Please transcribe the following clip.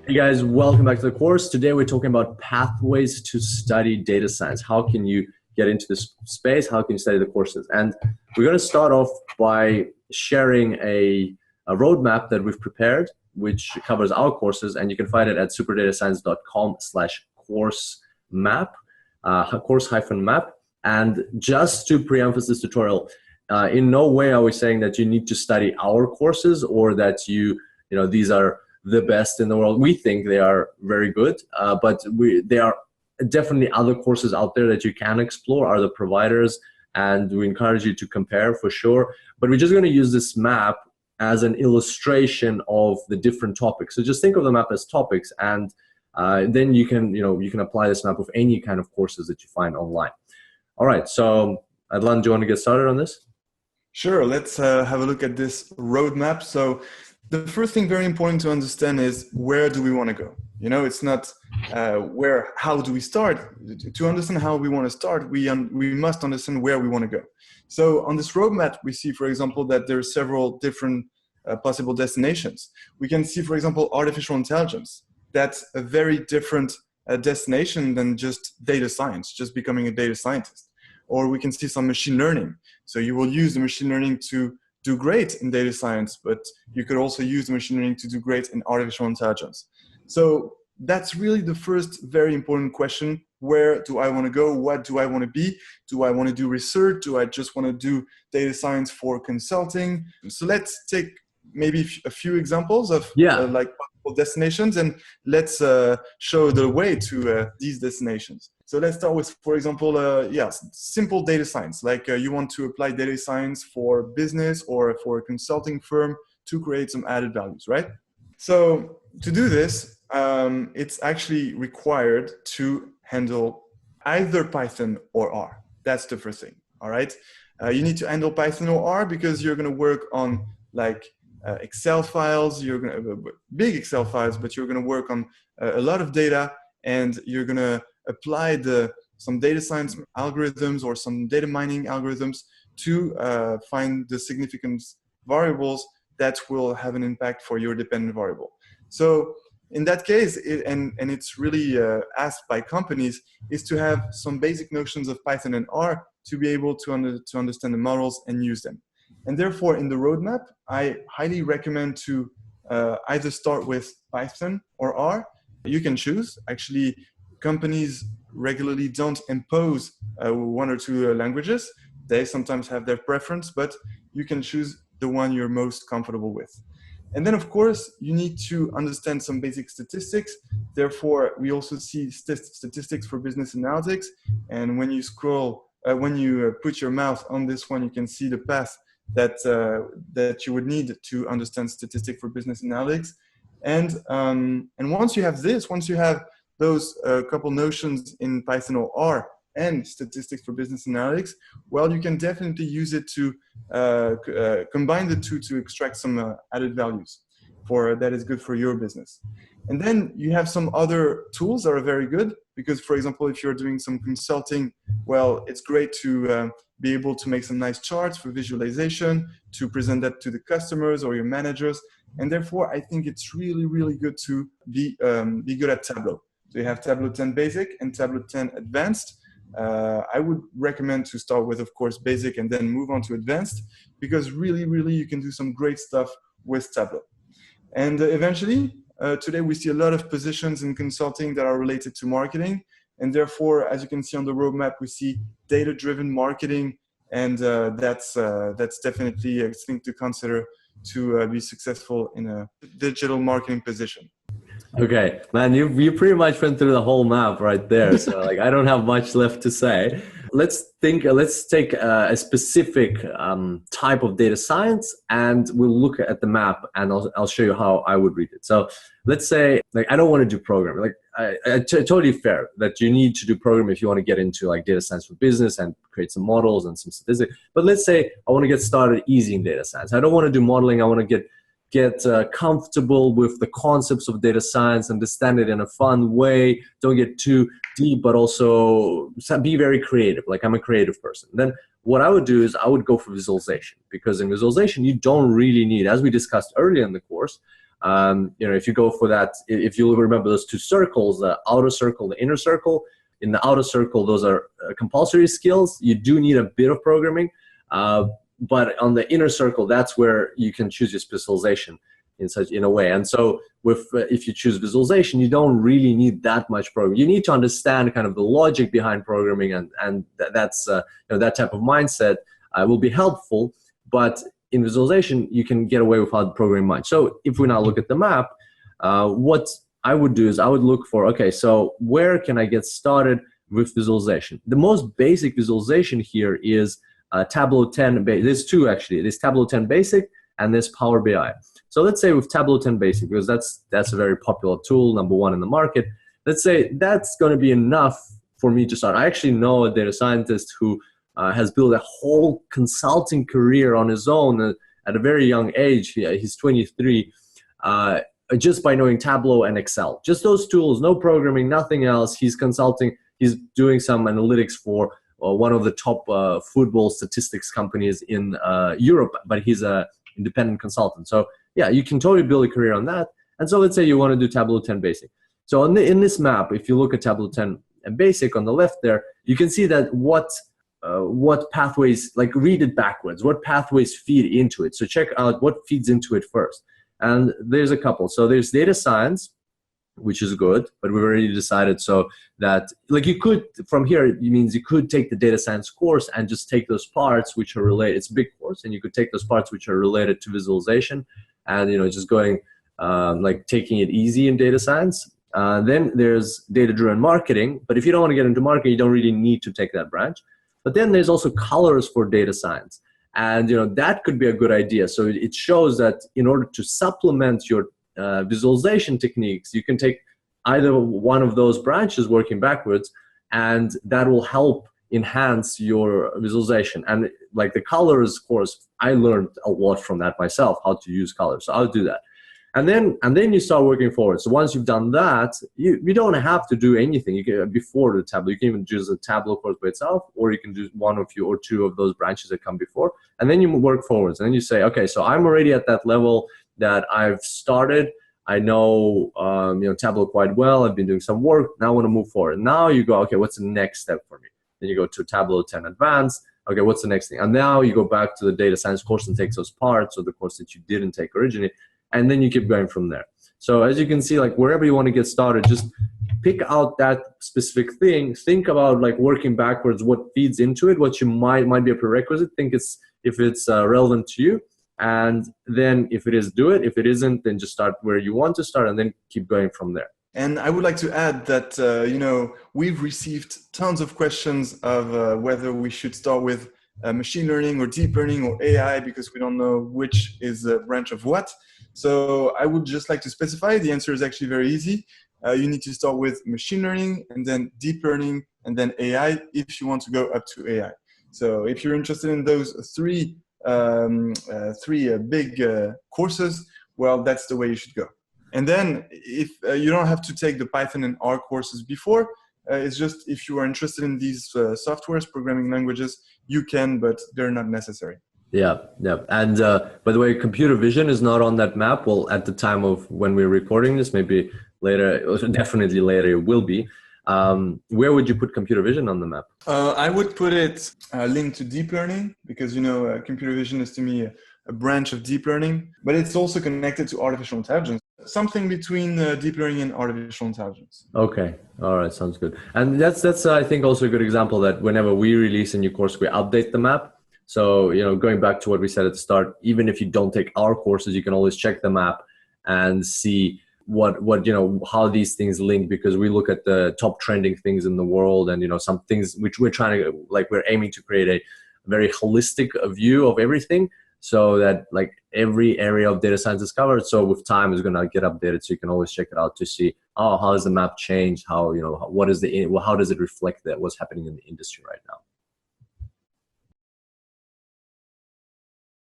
Hey guys, welcome back to the course. Today we're talking about pathways to study data science. How can you get into this space? How can you study the courses? And we're going to start off by sharing a roadmap that we've prepared, which covers our courses, and you can find it at superdatascience.com/course map, course-map. And just to preemphasize this tutorial, in no way are we saying that you need to study our courses or that these are the best in the world. We think they are very good, but there are definitely other courses out there that you can explore, are the providers, and we encourage you to compare for sure. But we're just going to use this map as an illustration of the different topics. So just think of the map as topics, and then you can apply this map with any kind of courses that you find online. All right, so Adlan, do you want to get started on this? Sure, let's have a look at this roadmap. So the first thing very important to understand is, where do we want to go? It's not how do we start? To understand how we want to start, we must understand where we want to go. So on this roadmap, we see, for example, that there are several different possible destinations. We can see, for example, artificial intelligence. That's a very different destination than just data science, just becoming a data scientist. Or we can see some machine learning. So you will use the machine learning to do great in data science, but you could also use the machine learning to do great in artificial intelligence. So that's really the first very important question. Where do I want to go? What do I want to be? Do I want to do research? Do I just want to do data science for consulting? So let's take maybe a few examples of like possible destinations, and let's show the way to these destinations. So let's start with, for example, simple data science. Like you want to apply data science for business or for a consulting firm to create some added values, right? So to do this, it's actually required to handle either Python or R. That's the first thing, all right? You need to handle Python or R because you're going to work on like Excel files. You're going to big Excel files, but you're going to work on a lot of data, and you're going to apply some data science algorithms or some data mining algorithms to find the significance variables that will have an impact for your dependent variable. So in that case, it's really asked by companies, is to have some basic notions of Python and R to be able to understand the models and use them. And therefore, in the roadmap, I highly recommend to either start with Python or R. You can choose. Actually, companies regularly don't impose one or two languages. They sometimes have their preference, but you can choose the one you're most comfortable with. And then, of course, you need to understand some basic statistics. Therefore, we also see statistics for business analytics. And when you put your mouse on this one, you can see the path that you would need to understand statistics for business analytics. And once you have this, once you have those couple notions in Python or R and statistics for business analytics, well, you can definitely use it to combine the two to extract some added values that is good for your business. And then you have some other tools that are very good because, for example, if you're doing some consulting, well, it's great to be able to make some nice charts for visualization, to present that to the customers or your managers. And therefore, I think it's really, really good to be good at Tableau. So you have Tableau 10 Basic and Tableau 10 Advanced. I would recommend to start with, of course, Basic and then move on to Advanced, because really, really, you can do some great stuff with Tableau. And eventually, today we see a lot of positions in consulting that are related to marketing. And therefore, as you can see on the roadmap, we see data-driven marketing. And that's definitely a thing to consider to be successful in a digital marketing position. Okay, man, you pretty much went through the whole map right there. So like, I don't have much left to say. Let's take a specific type of data science, and we'll look at the map, and I'll show you how I would read it. So let's say, like, I don't want to do programming. Like, totally fair that you need to do programming if you want to get into like data science for business and create some models and some statistics. But let's say I want to get started easy in data science. I don't want to do modeling. I want to get comfortable with the concepts of data science, understand it in a fun way, don't get too deep, but also be very creative. Like, I'm a creative person. Then what I would do is I would go for visualization, because in visualization, you don't really need, as we discussed earlier in the course, If you go for that, if you remember those two circles, the outer circle, the inner circle, in the outer circle, those are compulsory skills. You do need a bit of programming, but on the inner circle, that's where you can choose your specialization in a way. And so if you choose visualization, you don't really need that much programming. You need to understand kind of the logic behind programming, and that's that type of mindset will be helpful. But in visualization, you can get away without programming much. So if we now look at the map, what I would do is I would look for, okay, so where can I get started with visualization? The most basic visualization here is Tableau 10. There's two actually. There's Tableau 10 Basic and there's Power BI. So let's say with Tableau 10 Basic, because that's a very popular tool, number one in the market. Let's say that's going to be enough for me to start. I actually know a data scientist who has built a whole consulting career on his own at a very young age. He's 23, just by knowing Tableau and Excel. Just those tools, no programming, nothing else. He's consulting. He's doing some analytics for one of the top football statistics companies in Europe, but he's an independent consultant. So yeah, you can totally build a career on that. And so let's say you want to do Tableau 10 Basic. So in this map, if you look at Tableau 10 Basic on the left there, you can see that what pathways, like read it backwards, what pathways feed into it. So check out what feeds into it first. And there's a couple. So there's data science, which is good, but we've already decided so that like you could, from here, it means you could take the data science course and just take those parts which are related. It's a big course, and you could take those parts which are related to visualization and, just going like taking it easy in data science. Then there's data-driven marketing, but if you don't want to get into marketing, you don't really need to take that branch. But then there's also colors for data science. And that could be a good idea. So it shows that in order to supplement your visualization techniques, you can take either one of those branches working backwards, and that will help enhance your visualization. And like the colors course, I learned a lot from that myself, how to use colors. So I'll do that. And then you start working forward. So once you've done that, you don't have to do anything. You can, before the Tableau, you can even choose a Tableau course by itself, or you can do one of you or two of those branches that come before, and then you work forwards. And then you say, okay, so I'm already at that level that I've started. I know Tableau quite well. I've been doing some work. Now I want to move forward. Now you go, okay, what's the next step for me? Then you go to Tableau 10 Advanced. Okay, what's the next thing? And now you go back to the data science course and take those parts of the course that you didn't take originally. And then you keep going from there. So as you can see, like wherever you want to get started, just pick out that specific thing. Think about like working backwards, what feeds into it, what you might be a prerequisite. Think if it's relevant to you. And then if it is, do it. If it isn't, then just start where you want to start and then keep going from there. And I would like to add that, we've received tons of questions of whether we should start with machine learning or deep learning or AI, because we don't know which is a branch of what. So I would just like to specify, the answer is actually very easy. You need to start with machine learning and then deep learning and then AI if you want to go up to AI. So if you're interested in those three big courses, well, that's the way you should go. And then if you don't have to take the Python and R courses before, it's just if you are interested in these softwares, programming languages, you can, but they're not necessary. Yeah. And by the way, computer vision is not on that map. Well, at the time of when we're recording this, maybe later, definitely later it will be. Where would you put computer vision on the map? I would put it linked to deep learning, because computer vision is to me a branch of deep learning, but it's also connected to artificial intelligence. Something between deep learning and artificial intelligence. Okay. All right. Sounds good. And that's I think also a good example that whenever we release a new course, we update the map. So, going back to what we said at the start, even if you don't take our courses, you can always check the map and see what how these things link, because we look at the top trending things in the world and, some things which we're trying to, like, we're aiming to create a very holistic view of everything, so that like every area of data science is covered. So with time it's going to get updated. So you can always check it out to see, how has the map changed? How, how does it reflect that what's happening in the industry right now?